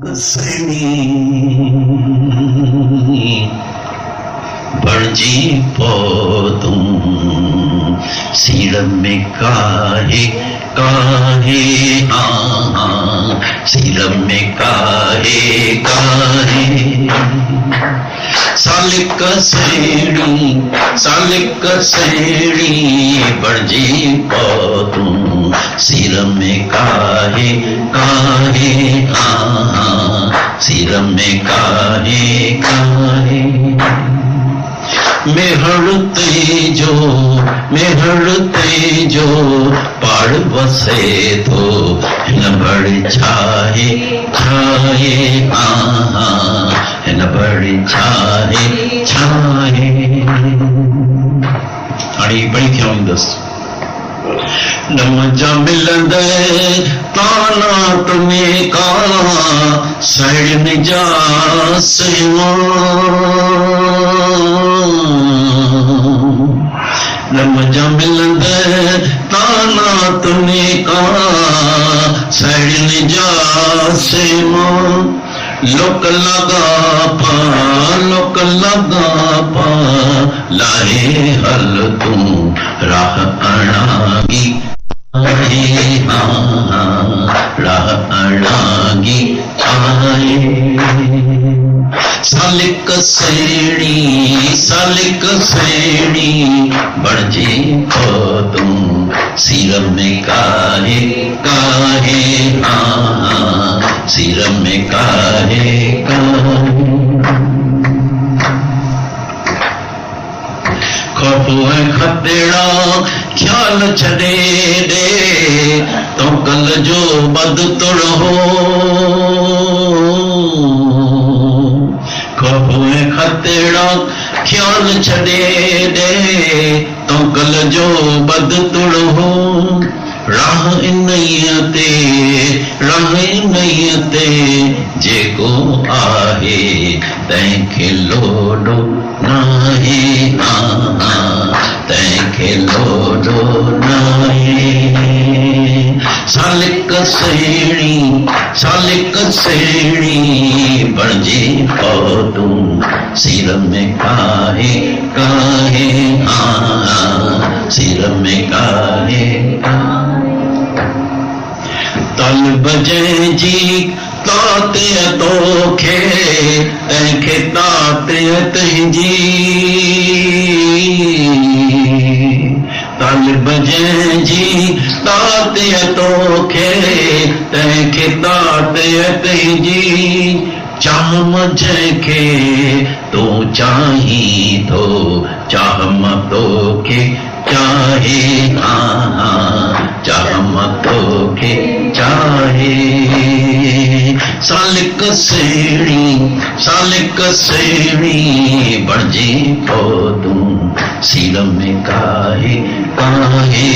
कसणी बणजी पोतुं serum में काहे काहे सीरम में काहे काहे सालिक सेड़ी बणजी पोतुं सीरम में काहे काहे सीरम में काहे काहे मेहड़ते जो पाड़ बसे तो न बड़ी छाए छाए न बड़ी छाए छाए अड़ी बड़ी क्यों दस नमजा मिलंद ताना तुम्हें का सड़ जा सेवा नमजा मिलंद ताना तुम्हें का सड़ जा सेवा लोक लगा पा लाए हल तू राह अणागी राह अणागी आए सालिक सेड़ी बणजी पोतुं सीरम में काहे काहे सीरम में काहे काहे खौफ है खतेड़ा ख्याल छड़े दे तो कल जो बद तुड़ हो खौफ है खतेड़ा ख्याल छड़े दे तो कल जो बद तुड़ हो राह नयते जेको आहे तंहिंखे लोडो नाहे तंहिंखे लोडो नाहे सालिक सेड़ी बणजी पोतुं सीरम में काहे काहे सीरम में काहे तलब जंहिंजी ताते तोखे तंहिंखे ताते तुंहिंजी तलब जंहिंजी ताते तोखे तंहिंखे ताते तुंहिंजी चाहम जंहिंखे तूं चाहीं थो चाहम तोखे चाहे चाहम तोखे चाहे सालिक सेड़ी बणजी पोतुं सीरम में काहे काहे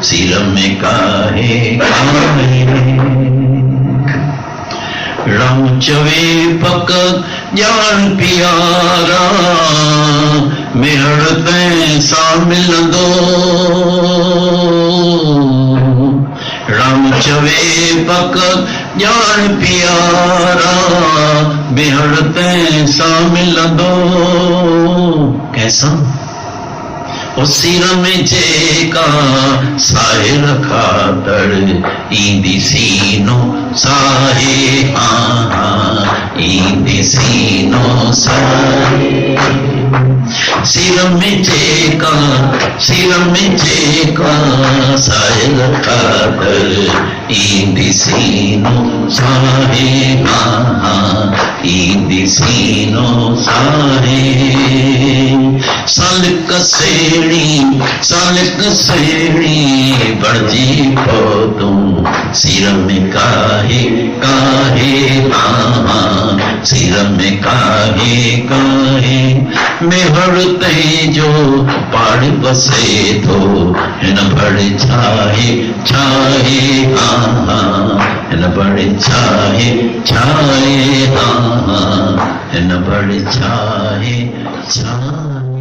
सीरम में काहे काहे राम चवे पक जान प्यारा मेहड़ सा मिलंदो राम चवे पक जान प्यारा मेहड़ सा मिलंदो कैसा ओ सीर में जेका साहिल खातर ईंदी सीनो साहे ईंदी सीनो साहे सीर में जेका साहिल खातर ईंदी सीनो साहे ईंदी सीनो साहे सालिक सेड़ी बणजी पोतुं सीरम में काहे काहे सीरम में काहे काहे मेहड़ते जो पाड़ बसे थो हिन बड़े छाहे छाहे हिन बड़े छाहे छाहे हिन बड़े छाहे छाहे